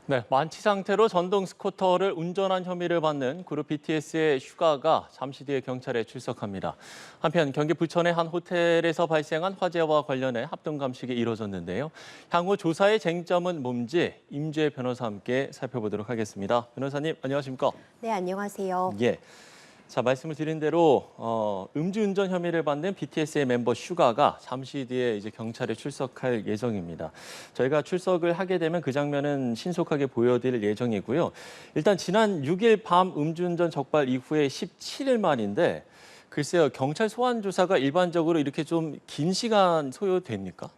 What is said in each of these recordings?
네, 만취 상태로 전동 스쿠터를 운전한 혐의를 받는 그룹 BTS의 슈가가 잠시 뒤에 경찰에 출석합니다. 한편 경기 부천의 한 호텔에서 발생한 화재와 관련해 합동 감식이 이뤄졌는데요. 향후 조사의 쟁점은 뭔지 임주혜 변호사와 함께 살펴보도록 하겠습니다. 변호사님, 안녕하십니까? 네, 안녕하세요. 예. 자, 말씀을 드린 대로 음주운전 혐의를 받는 BTS의 멤버 슈가가 잠시 뒤에 이제 경찰에 출석할 예정입니다. 저희가 출석을 하게 되면 그 장면은 신속하게 보여드릴 예정이고요. 일단 지난 6일 밤 음주운전 적발 이후에 17일 만인데 글쎄요, 경찰 소환 조사가 일반적으로 이렇게 좀 긴 시간 소요됩니까?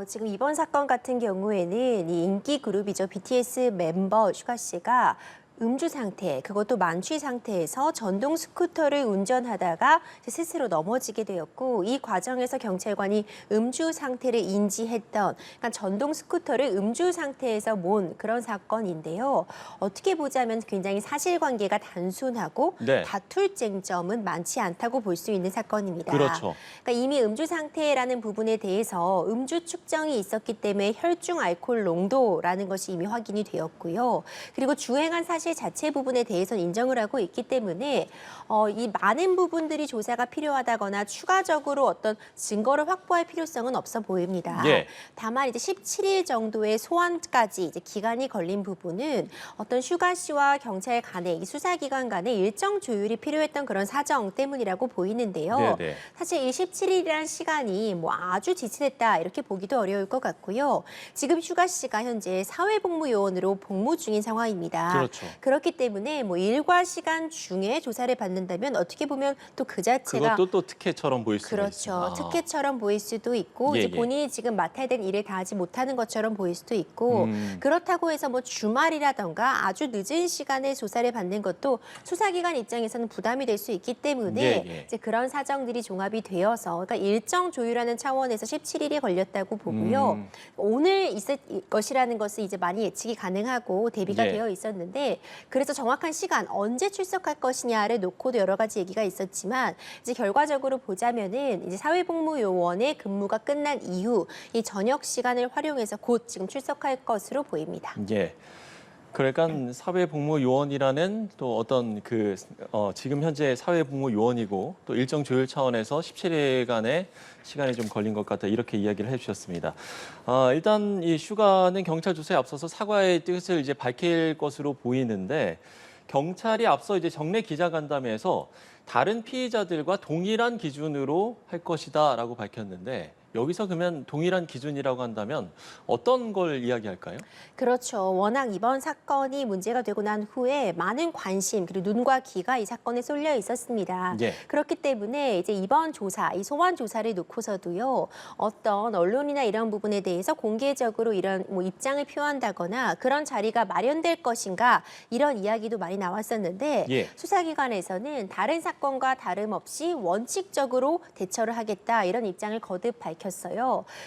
지금 이번 사건 같은 경우에는 이 인기 그룹이죠. BTS 멤버 슈가 씨가 음주 상태, 그것도 만취 상태에서 전동 스쿠터를 운전하다가 스스로 넘어지게 되었고, 이 과정에서 경찰관이 음주 상태를 인지했던, 그러니까 전동 스쿠터를 음주 상태에서 몬 그런 사건인데요. 어떻게 보자면 굉장히 사실관계가 단순하고 네. 다툴 쟁점은 많지 않다고 볼 수 있는 사건입니다. 그렇죠. 그러니까 이미 음주 상태라는 부분에 대해서 음주 측정이 있었기 때문에 혈중 알코올 농도라는 것이 이미 확인이 되었고요. 그리고 주행한 사실 자체 부분에 대해서는 인정을 하고 있기 때문에 이 많은 부분들이 조사가 필요하다거나 추가적으로 어떤 증거를 확보할 필요성은 없어 보입니다. 예. 다만 이제 17일 정도의 소환까지 이제 기간이 걸린 부분은 어떤 슈가 씨와 경찰 간의 이 수사기관 간의 일정 조율이 필요했던 그런 사정 때문이라고 보이는데요. 네네. 사실 이 17일이라는 시간이 뭐 아주 지체됐다 이렇게 보기도 어려울 것 같고요. 지금 슈가 씨가 현재 사회복무요원으로 복무 중인 상황입니다. 그렇죠. 그렇기 때문에 뭐 일과 시간 중에 조사를 받는다면 어떻게 보면 또 그 자체가 그것도 또 특혜처럼 보일 수가 그렇죠. 있습니다. 특혜처럼 보일 수도 있고 예, 이제 예. 본인이 지금 맡아야 될 일을 다하지 못하는 것처럼 보일 수도 있고 그렇다고 해서 뭐 주말이라던가 아주 늦은 시간에 조사를 받는 것도 수사기관 입장에서는 부담이 될 수 있기 때문에 예, 예. 이제 그런 사정들이 종합이 되어서 그러니까 일정 조율하는 차원에서 17일이 걸렸다고 보고요. 오늘 있을 것이라는 것은 이제 많이 예측이 가능하고 대비가 예. 되어 있었는데 그래서 정확한 시간 언제 출석할 것이냐를 놓고도 여러 가지 얘기가 있었지만 이제 결과적으로 보자면은 이제 사회복무요원의 근무가 끝난 이후 이 저녁 시간을 활용해서 곧 지금 출석할 것으로 보입니다. 예. 그러니까 사회복무요원이라는 또 어떤 지금 현재 사회복무요원이고 또 일정 조율 차원에서 17일간의 시간이 좀 걸린 것 같다 이렇게 이야기를 해주셨습니다. 일단 이 슈가는 경찰 조사에 앞서서 사과의 뜻을 이제 밝힐 것으로 보이는데 경찰이 앞서 이제 정례 기자간담회에서 다른 피의자들과 동일한 기준으로 할 것이다라고 밝혔는데. 여기서 그러면 동일한 기준이라고 한다면 어떤 걸 이야기할까요? 그렇죠. 워낙 이번 사건이 문제가 되고 난 후에 많은 관심 그리고 눈과 귀가 이 사건에 쏠려 있었습니다. 예. 그렇기 때문에 이제 이번 조사, 이 소환 조사를 놓고서도요. 어떤 언론이나 이런 부분에 대해서 공개적으로 이런 뭐 입장을 표한다거나 그런 자리가 마련될 것인가 이런 이야기도 많이 나왔었는데 예. 수사기관에서는 다른 사건과 다름없이 원칙적으로 대처를 하겠다 이런 입장을 거듭 밝혔습니다.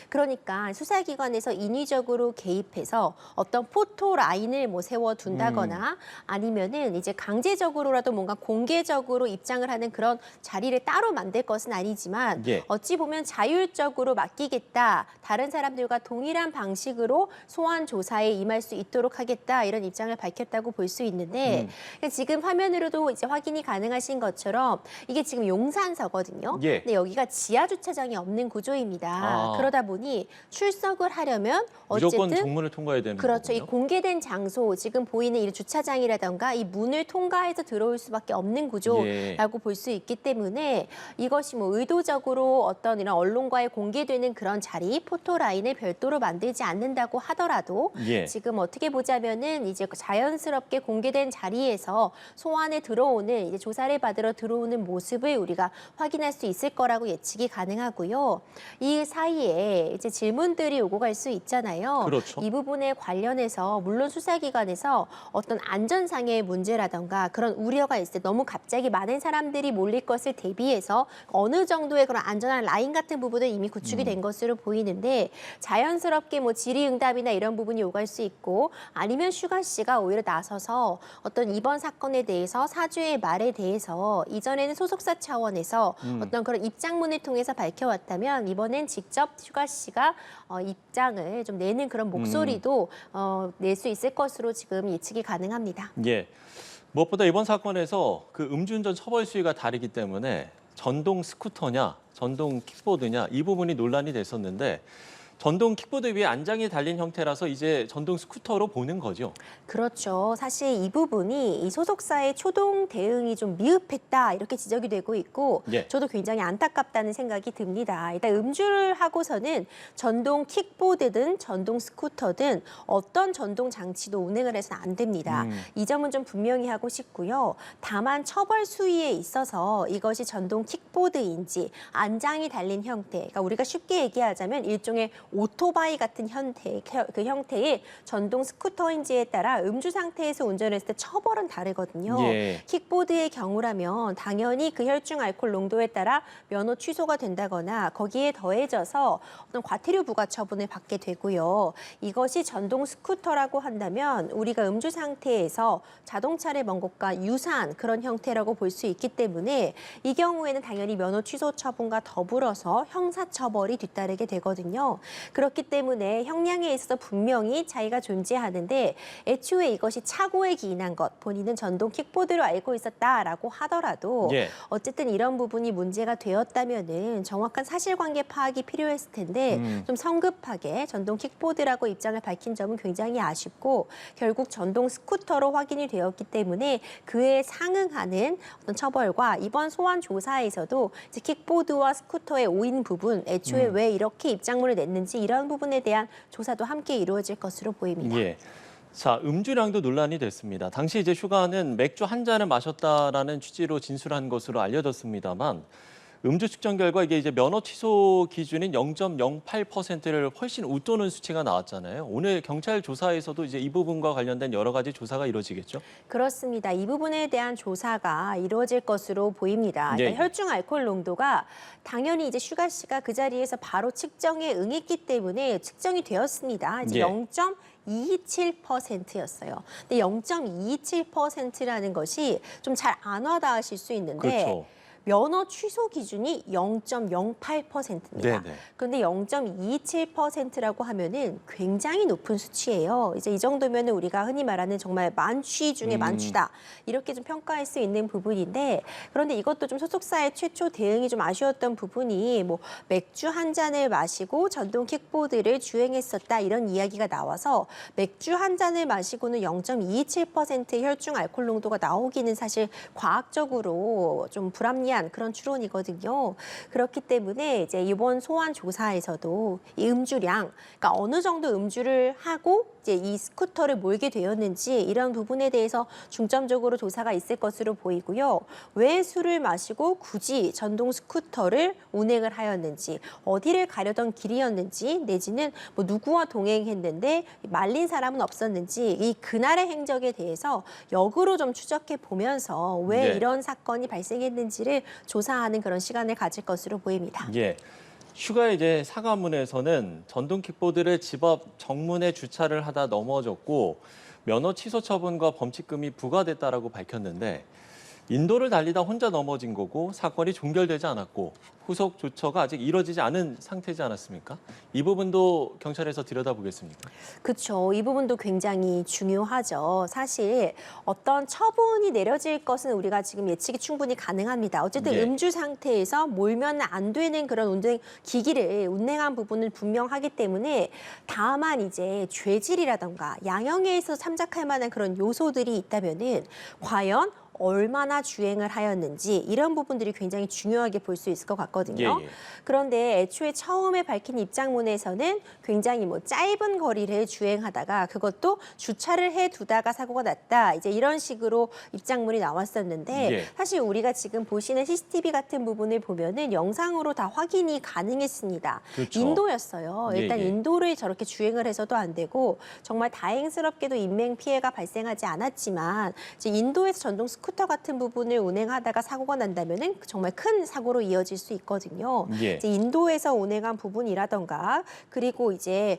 그러니까 수사기관에서 인위적으로 개입해서 어떤 포토 라인을 뭐 세워둔다거나 아니면은 이제 강제적으로라도 뭔가 공개적으로 입장을 하는 그런 자리를 따로 만들 것은 아니지만 예. 어찌 보면 자율적으로 맡기겠다. 다른 사람들과 동일한 방식으로 소환 조사에 임할 수 있도록 하겠다. 이런 입장을 밝혔다고 볼 수 있는데 지금 화면으로도 이제 확인이 가능하신 것처럼 이게 지금 용산서거든요. 예. 근데 여기가 지하 주차장이 없는 구조입니다. 아. 그러다 보니 출석을 하려면 무조건 어쨌든 정문을 통과해야 되는 그렇죠. 이 거군요. 공개된 장소, 지금 보이는 이 주차장이라던가 이 문을 통과해서 들어올 수밖에 없는 구조라고 예. 볼 수 있기 때문에 이것이 뭐 의도적으로 어떤 이런 언론과의 공개되는 그런 자리, 포토라인을 별도로 만들지 않는다고 하더라도 예. 지금 어떻게 보자면은 이제 자연스럽게 공개된 자리에서 소환에 들어오는 이제 조사를 받으러 들어오는 모습을 우리가 확인할 수 있을 거라고 예측이 가능하고요. 이 사이에 이제 질문들이 오고 갈 수 있잖아요. 그렇죠. 이 부분에 관련해서 물론 수사기관에서 어떤 안전상의 문제라던가 그런 우려가 있을 때 너무 갑자기 많은 사람들이 몰릴 것을 대비해서 어느 정도의 그런 안전한 라인 같은 부분은 이미 구축이 된 것으로 보이는데 자연스럽게 뭐 질의응답이나 이런 부분이 오갈 수 있고 아니면 슈가 씨가 오히려 나서서 어떤 이번 사건에 대해서 사주의 말에 대해서 이전에는 소속사 차원에서 어떤 그런 입장문을 통해서 밝혀왔다면 이번엔 경우에는 직접 슈가 씨가 입장을 좀 내는 그런 목소리도 낼 수 있을 것으로 지금 예측이 가능합니다. 예. 무엇보다 이번 사건에서 그 음주운전 처벌 수위가 다르기 때문에 전동 스쿠터냐, 전동 킥보드냐 이 부분이 논란이 됐었는데 전동 킥보드 위에 안장이 달린 형태라서 이제 전동 스쿠터로 보는 거죠. 그렇죠. 사실 이 부분이 이 소속사의 초동 대응이 좀 미흡했다 이렇게 지적이 되고 있고 예. 저도 굉장히 안타깝다는 생각이 듭니다. 일단 음주를 하고서는 전동 킥보드든 전동 스쿠터든 어떤 전동 장치도 운행을 해서는 안 됩니다. 이 점은 좀 분명히 하고 싶고요. 다만 처벌 수위에 있어서 이것이 전동 킥보드인지 안장이 달린 형태, 그러니까 우리가 쉽게 얘기하자면 일종의 오토바이 같은 그 형태의 전동 스쿠터인지에 따라 음주 상태에서 운전했을 때 처벌은 다르거든요. 예. 킥보드의 경우라면 당연히 그 혈중 알코올 농도에 따라 면허 취소가 된다거나 거기에 더해져서 어떤 과태료 부과 처분을 받게 되고요. 이것이 전동 스쿠터라고 한다면 우리가 음주 상태에서 자동차를 먼 것과 유사한 그런 형태라고 볼 수 있기 때문에 이 경우에는 당연히 면허 취소 처분과 더불어서 형사처벌이 뒤따르게 되거든요. 그렇기 때문에 형량에 있어서 분명히 차이가 존재하는데 애초에 이것이 착오에 기인한 것, 본인은 전동 킥보드로 알고 있었다라고 하더라도 예. 어쨌든 이런 부분이 문제가 되었다면은 정확한 사실관계 파악이 필요했을 텐데 좀 성급하게 전동 킥보드라고 입장을 밝힌 점은 굉장히 아쉽고 결국 전동 스쿠터로 확인이 되었기 때문에 그에 상응하는 어떤 처벌과 이번 소환 조사에서도 이제 킥보드와 스쿠터의 오인 부분, 애초에 왜 이렇게 입장문을 냈는지 이런 부분에 대한 조사도 함께 이루어질 것으로 보입니다. 예. 자, 음주량도 논란이 됐습니다. 당시 이제 슈가는 맥주 한 잔을 마셨다라는 취지로 진술한 것으로 알려졌습니다만 음주 측정 결과 이게 이제 면허 취소 기준인 0.08%를 훨씬 웃도는 수치가 나왔잖아요. 오늘 경찰 조사에서도 이제 이 부분과 관련된 여러 가지 조사가 이루어지겠죠? 그렇습니다. 이 부분에 대한 조사가 이루어질 것으로 보입니다. 예. 그러니까 혈중 알코올 농도가 당연히 이제 슈가 씨가 그 자리에서 바로 측정에 응했기 때문에 측정이 되었습니다. 이제 예. 0.227%였어요. 근데 0.227%라는 것이 좀 잘 안 와닿으실 수 있는데 그렇죠. 면허 취소 기준이 0.08%입니다. 네네. 그런데 0.27%라고 하면은 굉장히 높은 수치예요. 이제 이 정도면 우리가 흔히 말하는 정말 만취 중에 만취다. 이렇게 좀 평가할 수 있는 부분인데 그런데 이것도 좀 소속사의 최초 대응이 좀 아쉬웠던 부분이 뭐 맥주 한 잔을 마시고 전동 킥보드를 주행했었다 이런 이야기가 나와서 맥주 한 잔을 마시고는 0.227%의 혈중 알코올 농도가 나오기는 사실 과학적으로 좀 불합리한 그런 추론이거든요. 그렇기 때문에 이제 이번 소환 조사에서도 이 음주량, 그러니까 어느 정도 음주를 하고 이제 이 스쿠터를 몰게 되었는지 이런 부분에 대해서 중점적으로 조사가 있을 것으로 보이고요. 왜 술을 마시고 굳이 전동 스쿠터를 운행을 하였는지, 어디를 가려던 길이었는지, 내지는 뭐 누구와 동행했는데 말린 사람은 없었는지 이 그날의 행적에 대해서 역으로 좀 추적해 보면서 왜 네. 이런 사건이 발생했는지를 조사하는 그런 시간을 가질 것으로 보입니다. 예. 슈가의 이제 사과문에서는 전동 킥보드를 집 앞 정문에 주차를 하다 넘어졌고 면허 취소 처분과 범칙금이 부과됐다라고 밝혔는데 인도를 달리다 혼자 넘어진 거고 사건이 종결되지 않았고 후속 조처가 아직 이루어지지 않은 상태지 않았습니까? 이 부분도 경찰에서 들여다보겠습니까? 그렇죠. 이 부분도 굉장히 중요하죠. 사실 어떤 처분이 내려질 것은 우리가 지금 예측이 충분히 가능합니다. 어쨌든 예. 음주 상태에서 몰면 안 되는 그런 운행 기기를 운행한 부분은 분명하기 때문에 다만 이제 죄질이라던가 양형에서 참작할 만한 그런 요소들이 있다면은 과연 얼마나 주행을 하였는지 이런 부분들이 굉장히 중요하게 볼 수 있을 것 같거든요. 예, 예. 그런데 애초에 처음에 밝힌 입장문에서는 굉장히 뭐 짧은 거리를 주행하다가 그것도 주차를 해두다가 사고가 났다. 이제 이런 식으로 입장문이 나왔었는데 예. 사실 우리가 지금 보시는 CCTV 같은 부분을 보면은 영상으로 다 확인이 가능했습니다. 그렇죠. 인도였어요. 일단 예, 예. 인도를 저렇게 주행을 해서도 안 되고 정말 다행스럽게도 인명 피해가 발생하지 않았지만 이제 인도에서 전동 스쿠터 같은 부분을 운행하다가 사고가 난다면은 정말 큰 사고로 이어질 수 있거든요. 예. 이제 인도에서 운행한 부분이라던가 그리고 이제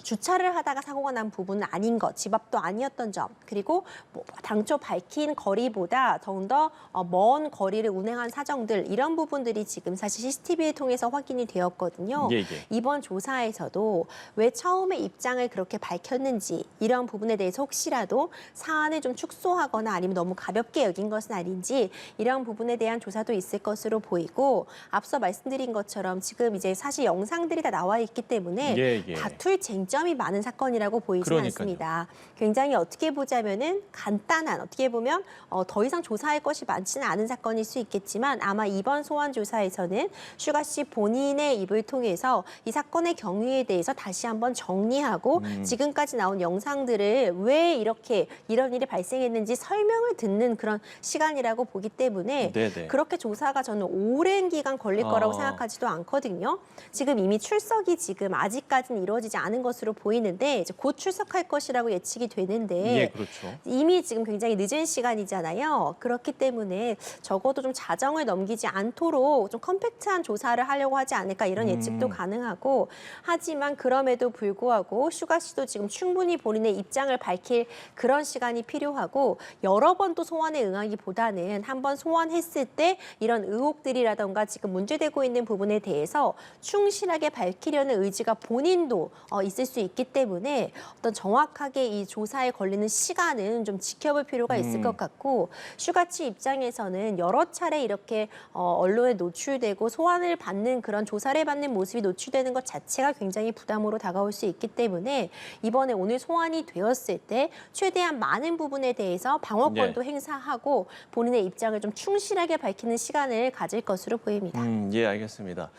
주차를 하다가 사고가 난 부분은 아닌 것, 집 앞도 아니었던 점, 그리고 뭐 당초 밝힌 거리보다 더더 먼 거리를 운행한 사정들 이런 부분들이 지금 사실 CCTV를 통해서 확인이 되었거든요. 예, 예. 이번 조사에서도 왜 처음에 입장을 그렇게 밝혔는지 이런 부분에 대해서 혹시라도 사안을 좀 축소하거나 아니면 너무 가볍게 여긴 것은 아닌지 이런 부분에 대한 조사도 있을 것으로 보이고 앞서 말씀드린 것처럼 지금 이제 사실 영상들이 다 나와 있기 때문에 예, 예. 다툴 쟁점이 많은 사건이라고 보이지는 그러니까요. 않습니다. 굉장히 어떻게 보자면은 간단한 어떻게 보면 더 이상 조사할 것이 많지는 않은 사건일 수 있겠지만 아마 이번 소환 조사에서는 슈가 씨 본인의 입을 통해서 이 사건의 경위에 대해서 다시 한번 정리하고 지금까지 나온 영상들을 왜 이렇게 이런 일이 발생했는지 설명을 듣는 그런 시간이라고 보기 때문에 네네. 그렇게 조사가 저는 오랜 기간 걸릴 거라고 생각하지도 않거든요. 지금 이미 출석이 지금 아직까지는 이루어지지 않은 것으로 보이는데 이제 곧 출석할 것이라고 예측이 되는데 예, 그렇죠. 이미 지금 굉장히 늦은 시간이잖아요. 그렇기 때문에 적어도 좀 자정을 넘기지 않도록 좀 컴팩트한 조사를 하려고 하지 않을까 이런 예측도 가능하고 하지만 그럼에도 불구하고 슈가 씨도 지금 충분히 본인의 입장을 밝힐 그런 시간이 필요하고 여러 번 또 소환에 응하기보다는 한 번 소환했을 때 이런 의혹들이라던가 지금 문제되고 있는 부분에 대해서 충실하게 밝히려는 의지가 본인도 있을 수 있기 때문에 어떤 정확하게 이 조사에 걸리는 시간은 좀 지켜볼 필요가 있을 것 같고 슈가치 입장에서는 여러 차례 이렇게 언론에 노출되고 소환을 받는 그런 조사를 받는 모습이 노출되는 것 자체가 굉장히 부담으로 다가올 수 있기 때문에 이번에 오늘 소환이 되었을 때 최대한 많은 부분에 대해서 방어권도 행사하고 본인의 입장을 좀 충실하게 밝히는 시간을 가질 것으로 보입니다. 예, 알겠습니다.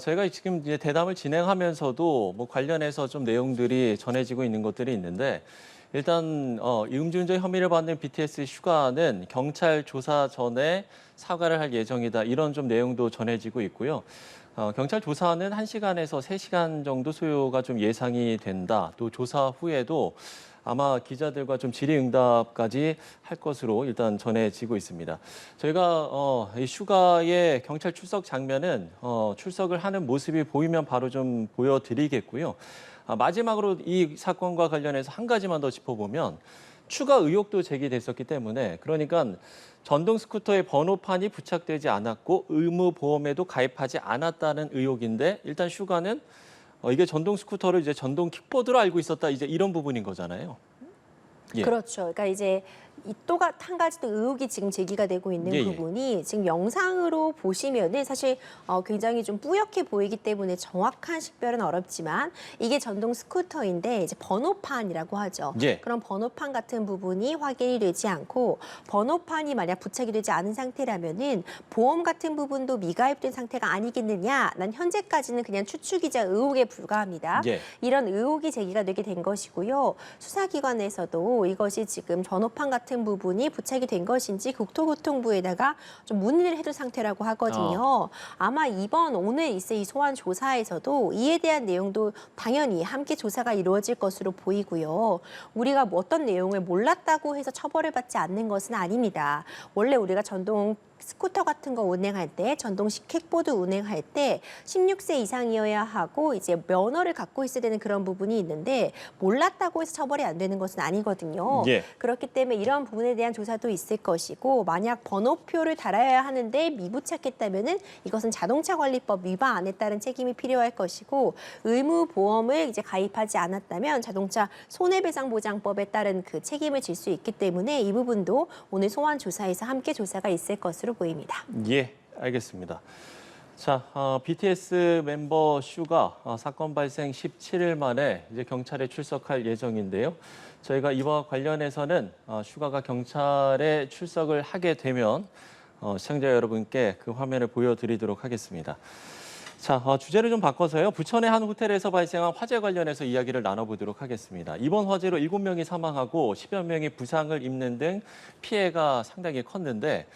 저희가 지금 이제 대담을 진행하면서도 뭐 관련해서 좀 내용들이 전해지고 있는 것들이 있는데 일단 이 음주운전 혐의를 받는 BTS 슈가는 경찰 조사 전에 사과를 할 예정이다. 이런 좀 내용도 전해지고 있고요. 경찰 조사는 1시간에서 3시간 정도 소요가 좀 예상이 된다. 또 조사 후에도 아마 기자들과 좀 질의응답까지 할 것으로 일단 전해지고 있습니다. 저희가 이 슈가의 경찰 출석 장면은 출석을 하는 모습이 보이면 바로 좀 보여드리겠고요. 마지막으로 이 사건과 관련해서 한 가지만 더 짚어보면 추가 의혹도 제기됐었기 때문에 그러니까 전동 스쿠터의 번호판이 부착되지 않았고 의무 보험에도 가입하지 않았다는 의혹인데 일단 슈가는 이게 전동 스쿠터를 이제 전동 킥보드로 알고 있었다 이제 이런 부분인 거잖아요. 예. 그렇죠. 그러니까 이제 또 한 가지 또 의혹이 지금 제기가 되고 있는 예, 예. 부분이 지금 영상으로 보시면은 사실 굉장히 좀 뿌옇게 보이기 때문에 정확한 식별은 어렵지만 이게 전동 스쿠터인데 이제 번호판이라고 하죠. 예. 그런 번호판 같은 부분이 확인이 되지 않고 번호판이 만약 부착이 되지 않은 상태라면은 보험 같은 부분도 미가입된 상태가 아니겠느냐? 난 현재까지는 그냥 추측이자 의혹에 불과합니다. 예. 이런 의혹이 제기가 되게 된 것이고요. 수사기관에서도 이것이 지금 번호판 같은 부분이 부착이 된 것인지 국토교통부에다가 좀 문의를 해둔 상태라고 하거든요. 아마 오늘 있을 이 소환 조사에서도 이에 대한 내용도 당연히 함께 조사가 이루어질 것으로 보이고요. 우리가 뭐 어떤 내용을 몰랐다고 해서 처벌을 받지 않는 것은 아닙니다. 원래 우리가 전동 스쿠터 같은 거 운행할 때, 전동식 킥보드 운행할 때 16세 이상이어야 하고 이제 면허를 갖고 있어야 되는 그런 부분이 있는데 몰랐다고 해서 처벌이 안 되는 것은 아니거든요. 예. 그렇기 때문에 이런 부분에 대한 조사도 있을 것이고 만약 번호표를 달아야 하는데 미부착했다면은 이것은 자동차관리법 위반에 따른 책임이 필요할 것이고 의무 보험을 이제 가입하지 않았다면 자동차 손해배상보장법에 따른 그 책임을 질 수 있기 때문에 이 부분도 오늘 소환 조사에서 함께 조사가 있을 것으로 보입니다. 예, 알겠습니다. 자, BTS 멤버 슈가 사건 발생 17일 만에 이제 경찰에 출석할 예정인데요. 저희가 이와 관련해서는 슈가가 경찰에 출석을 하게 되면 시청자 여러분께 그 화면을 보여드리도록 하겠습니다. 자, 주제를 좀 바꿔서요. 부천의 한 호텔에서 발생한 화재 관련해서 이야기를 나눠보도록 하겠습니다. 이번 화재로 7명이 사망하고 10여 명이 부상을 입는 등 피해가 상당히 컸는데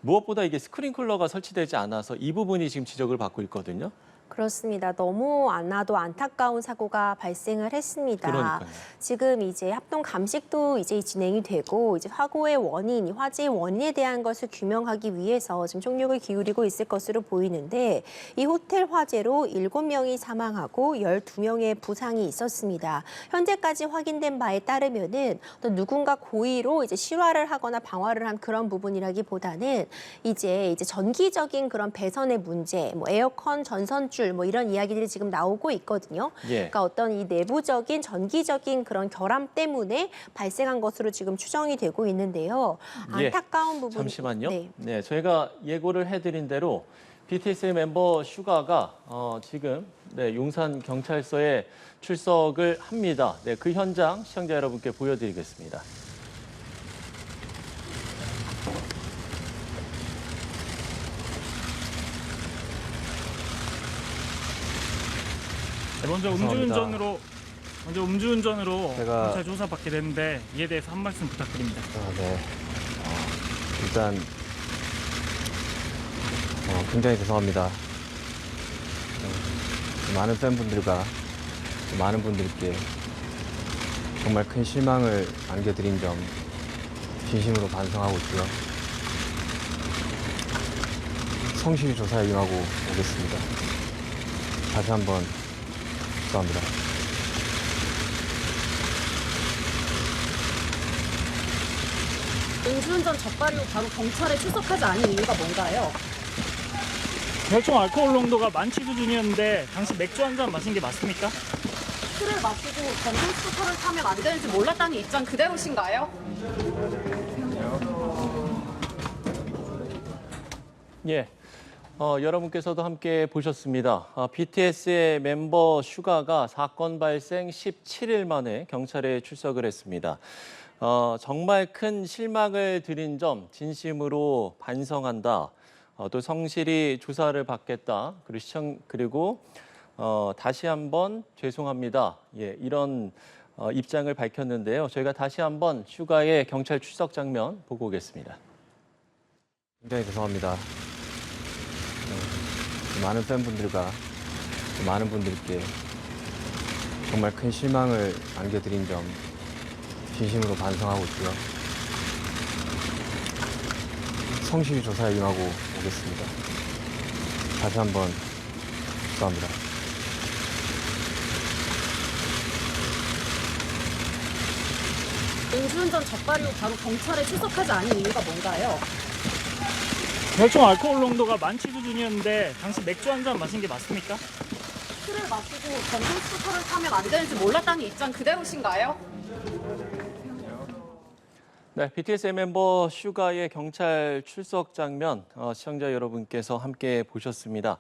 무엇보다 이게 스프링클러가 설치되지 않아서 이 부분이 지금 지적을 받고 있거든요. 그렇습니다. 너무 나도 안타까운 사고가 발생을 했습니다. 그러니까요. 지금 이제 합동 감식도 이제 진행이 되고 이제 사고의 원인, 화재의 원인에 대한 것을 규명하기 위해서 지금 총력을 기울이고 있을 것으로 보이는데 이 호텔 화재로 7명이 사망하고 12명의 부상이 있었습니다. 현재까지 확인된 바에 따르면은 어떤 누군가 고의로 이제 실화를 하거나 방화를 한 그런 부분이라기보다는 이제 전기적인 그런 배선의 문제, 뭐 에어컨 전선줄 뭐 이런 이야기들이 지금 나오고 있거든요. 예. 그러니까 어떤 이 내부적인 전기적인 그런 결함 때문에 발생한 것으로 지금 추정이 되고 있는데요. 예. 안타까운 부분. 잠시만요. 네. 네, 저희가 예고를 해드린 대로 BTS의 멤버 슈가가 지금 용산 경찰서에 출석을 합니다. 네, 그 현장 시청자 여러분께 보여드리겠습니다. 네, 먼저 죄송합니다. 음주운전으로 제가- 경찰 조사받게 됐는데 이에 대해서 한 말씀 부탁드립니다. 네. 일단 굉장히 죄송합니다. 많은 팬분들과 많은 분들께 정말 큰 실망을 안겨드린 점 진심으로 반성하고 있고요. 성실히 조사에 임하고 오겠습니다. 다시 한번 죄송합니다. 음주운전 적발이후 바로 경찰에 출석하지 않은 이유가 뭔가요? 혈중 알코올 농도가 만취 수준이었는데 당시 맥주 한 잔 마신 게 맞습니까? 술을 마시고 전동 스쿠터를 타면 안 되는지 몰랐다는 입장 그대로신가요? 예. 여러분께서도 함께 보셨습니다. BTS의 멤버 슈가가 사건 발생 17일 만에 경찰에 출석을 했습니다. 정말 큰 실망을 드린 점 진심으로 반성한다. 또 성실히 조사를 받겠다. 그리고 다시 한번 죄송합니다. 예, 이런 입장을 밝혔는데요. 저희가 다시 한번 슈가의 경찰 출석 장면 보고 오겠습니다. 굉장히 죄송합니다. 많은 팬분들과 많은 분들께 정말 큰 실망을 안겨드린 점 진심으로 반성하고 있고요. 성실히 조사에 임하고 오겠습니다. 다시 한번 죄송합니다. 음주운전 적발이후 바로 경찰에 출석하지 않은 이유가 뭔가요? 혈중 알코올 농도가 만취 수준이었는데 당시 맥주 한 잔 마신 게 맞습니까? 술을 마시고 전동 스쿠터를 타면 안 되는지 몰랐다는 입장 그대로신가요? 네, BTS의 멤버 슈가의 경찰 출석 장면 시청자 여러분께서 함께 보셨습니다.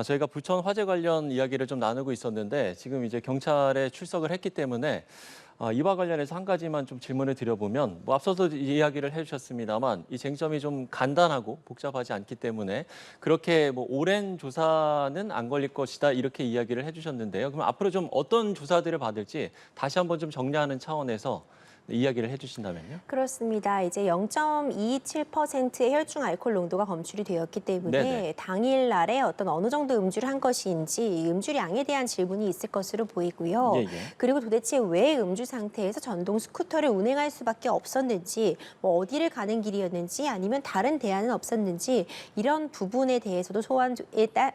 저희가 부천 화재 관련 이야기를 좀 나누고 있었는데 지금 이제 경찰에 출석을 했기 때문에 이와 관련해서 한 가지만 좀 질문을 드려보면 앞서도 이야기를 해주셨습니다만 이 쟁점이 좀 간단하고 복잡하지 않기 때문에 그렇게 오랜 조사는 안 걸릴 것이다 이렇게 이야기를 해주셨는데요. 그럼 앞으로 좀 어떤 조사들을 받을지 다시 한번 좀 정리하는 차원에서 이야기를 해주신다면요. 그렇습니다. 이제 0.27%의 혈중 알코올 농도가 검출이 되었기 때문에 네네. 당일 날에 어떤 어느 정도 음주를 한 것인지 이 음주량에 대한 질문이 있을 것으로 보이고요. 예. 그리고 도대체 왜 음주 상태에서 전동 스쿠터를 운행할 수밖에 없었는지, 뭐 어디를 가는 길이었는지 아니면 다른 대안은 없었는지 이런 부분에 대해서도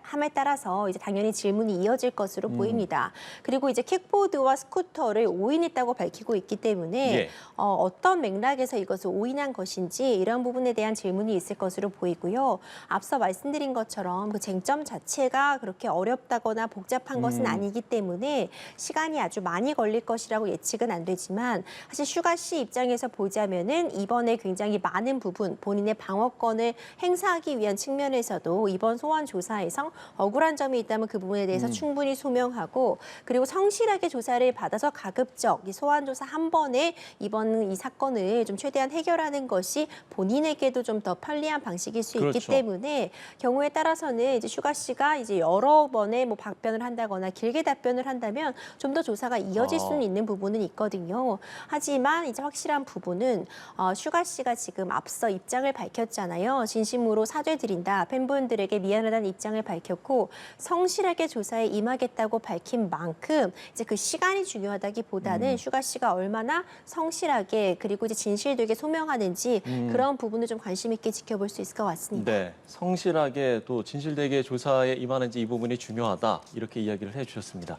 함에 따라서 이제 당연히 질문이 이어질 것으로 보입니다. 그리고 이제 킥보드와 스쿠터를 오인했다고 밝히고 있기 때문에 예. 어떤 맥락에서 이것을 오인한 것인지 이런 부분에 대한 질문이 있을 것으로 보이고요. 앞서 말씀드린 것처럼 그 쟁점 자체가 그렇게 어렵다거나 복잡한 것은 아니기 때문에 시간이 아주 많이 걸릴 것이라고 예측은 안 되지만 사실 슈가 씨 입장에서 보자면은 이번에 굉장히 많은 부분 본인의 방어권을 행사하기 위한 측면에서도 이번 소환 조사에서 억울한 점이 있다면 그 부분에 대해서 충분히 소명하고 그리고 성실하게 조사를 받아서 가급적 이 소환 조사 한 번에 이번 이 사건을 좀 최대한 해결하는 것이 본인에게도 좀 더 편리한 방식일 수 있기 그렇죠. 때문에 경우에 따라서는 이제 슈가 씨가 이제 여러 번의 뭐 답변을 한다거나 길게 답변을 한다면 좀 더 조사가 이어질 수는 있는 부분은 있거든요. 하지만 이제 확실한 부분은 슈가 씨가 지금 앞서 입장을 밝혔잖아요. 진심으로 사죄드린다. 팬분들에게 미안하다는 입장을 밝혔고 성실하게 조사에 임하겠다고 밝힌 만큼 이제 그 시간이 중요하다기보다는 슈가 씨가 얼마나 성실하게 그리고 이제 진실되게 소명하는지 그런 부분을 좀 관심 있게 지켜볼 수 있을 것 같습니다. 네, 성실하게 또 진실되게 조사에 임하는지 이 부분이 중요하다 이렇게 이야기를 해주셨습니다.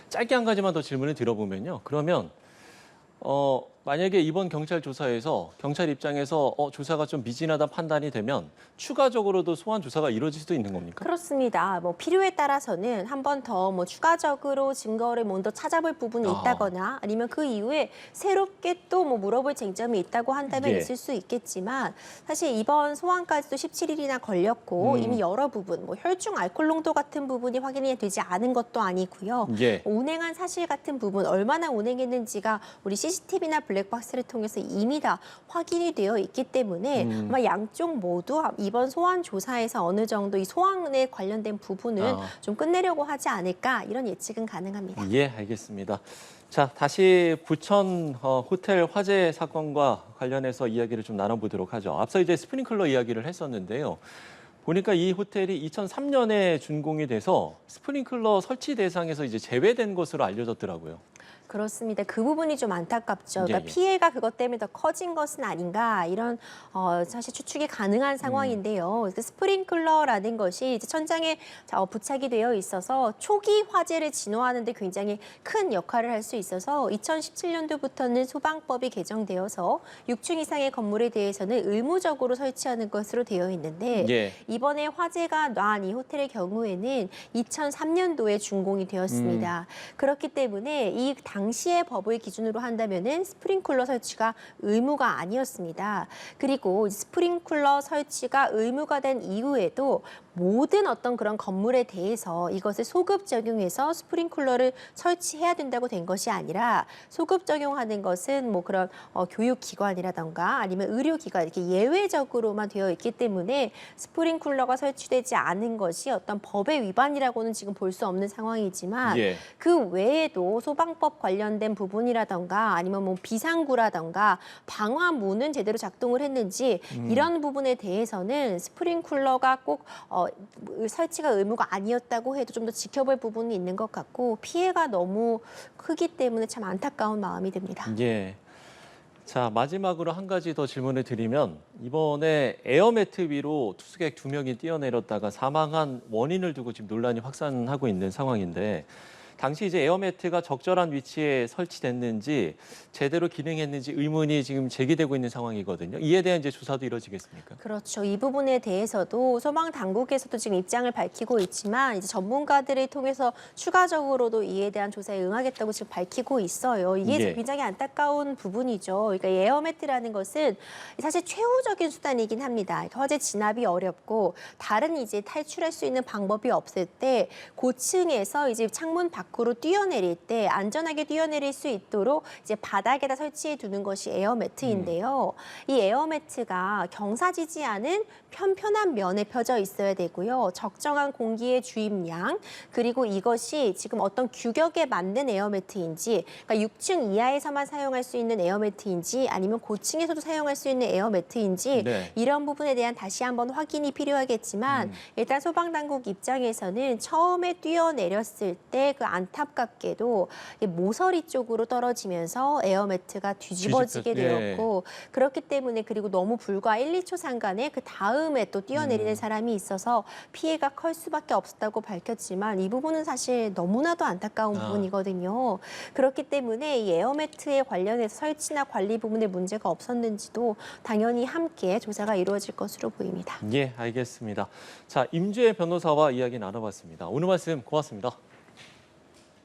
짧게 한 가지만 더 질문을 드려보면요. 그러면 만약에 이번 경찰 조사에서 경찰 입장에서 조사가 좀 미진하다 판단이 되면 추가적으로도 소환 조사가 이루어질 수도 있는 겁니까? 그렇습니다. 뭐 필요에 따라서는 한 번 더 뭐 추가적으로 증거를 먼저 찾아볼 부분이 있다거나 아니면 그 이후에 새롭게 또 뭐 물어볼 쟁점이 있다고 한다면 예. 있을 수 있겠지만 사실 이번 소환까지도 17일이나 걸렸고 이미 여러 부분 뭐 혈중 알코올 농도 같은 부분이 확인이 되지 않은 것도 아니고요. 예. 운행한 사실 같은 부분 얼마나 운행했는지가 우리 CCTV나 블랙박스를 통해서 이미 다 확인이 되어 있기 때문에 아마 양쪽 모두 이번 소환 조사에서 어느 정도 이 소환에 관련된 부분은 좀 끝내려고 하지 않을까 이런 예측은 가능합니다. 예, 알겠습니다. 자, 다시 부천 호텔 화재 사건과 관련해서 이야기를 좀 나눠보도록 하죠. 앞서 이제 스프링클러 이야기를 했었는데요. 보니까 이 호텔이 2003년에 준공이 돼서 스프링클러 설치 대상에서 이제 제외된 것으로 알려졌더라고요. 그렇습니다. 그 부분이 좀 안타깝죠. 그러니까 예, 예. 피해가 그것 때문에 더 커진 것은 아닌가 이런 사실 추측이 가능한 상황인데요. 그래서 스프링클러라는 것이 이제 천장에 부착이 되어 있어서 초기 화재를 진화하는 데 굉장히 큰 역할을 할 수 있어서 2017년도부터는 소방법이 개정되어서 6층 이상의 건물에 대해서는 의무적으로 설치하는 것으로 되어 있는데 예. 이번에 화재가 난 이 호텔의 경우에는 2003년도에 준공이 되었습니다. 그렇기 때문에 이 당시의 법을 기준으로 한다면은 스프링클러 설치가 의무가 아니었습니다. 그리고 스프링클러 설치가 의무가 된 이후에도 모든 어떤 그런 건물에 대해서 이것을 소급 적용해서 스프링클러를 설치해야 된다고 된 것이 아니라 소급 적용하는 것은 뭐 그런 교육기관이라던가 아니면 의료기관 이렇게 예외적으로만 되어 있기 때문에 스프링클러가 설치되지 않은 것이 어떤 법의 위반이라고는 지금 볼 수 없는 상황이지만 예. 그 외에도 소방법 관련된 부분이라던가 아니면 뭐 비상구라던가 방화문은 제대로 작동을 했는지 이런 부분에 대해서는 스프링클러가 꼭 설치가 의무가 아니었다고 해도 좀 더 지켜볼 부분이 있는 것 같고 피해가 너무 크기 때문에 참 안타까운 마음이 듭니다. 예. 자, 마지막으로 한 가지 더 질문을 드리면 이번에 에어매트 위로 투숙객 2명이 뛰어내렸다가 사망한 원인을 두고 지금 논란이 확산하고 있는 상황인데 당시 이제 에어매트가 적절한 위치에 설치됐는지 제대로 기능했는지 의문이 지금 제기되고 있는 상황이거든요. 이에 대한 이제 조사도 이루어지겠습니까? 그렇죠. 이 부분에 대해서도 소방 당국에서도 지금 입장을 밝히고 있지만 이제 전문가들을 통해서 추가적으로도 이에 대한 조사에 응하겠다고 지금 밝히고 있어요. 이게 예. 굉장히 안타까운 부분이죠. 그러니까 에어매트라는 것은 사실 최후적인 수단이긴 합니다. 그러니까 화재 진압이 어렵고 다른 이제 탈출할 수 있는 방법이 없을 때 고층에서 이제 창문 밖으로 뛰어내릴 때 안전하게 뛰어내릴 수 있도록 이제 바닥에다 설치해 두는 것이 에어매트인데요. 이 에어매트가 경사지지 않은 편편한 면에 펴져 있어야 되고요. 적정한 공기의 주입량 그리고 이것이 지금 어떤 규격에 맞는 에어매트인지 그러니까 6층 이하에서만 사용할 수 있는 에어매트인지 아니면 고층에서도 사용할 수 있는 에어매트인지 네. 이런 부분에 대한 다시 한번 확인이 필요하겠지만 일단 소방당국 입장에서는 처음에 뛰어내렸을 때 그 안타깝게도 모서리 쪽으로 떨어지면서 에어매트가 뒤집어지게 뒤집혔- 예. 되었고 그렇기 때문에 그리고 너무 불과 1, 2초 상간에 그 다음에 또 뛰어내리는 사람이 있어서 피해가 클 수밖에 없었다고 밝혔지만 이 부분은 사실 너무나도 안타까운 부분이거든요. 그렇기 때문에 이 에어매트에 관련해서 설치나 관리 부분에 문제가 없었는지도 당연히 함께 조사가 이루어질 것으로 보입니다. 예, 알겠습니다. 자, 임주혜 변호사와 이야기 나눠봤습니다. 오늘 말씀 고맙습니다.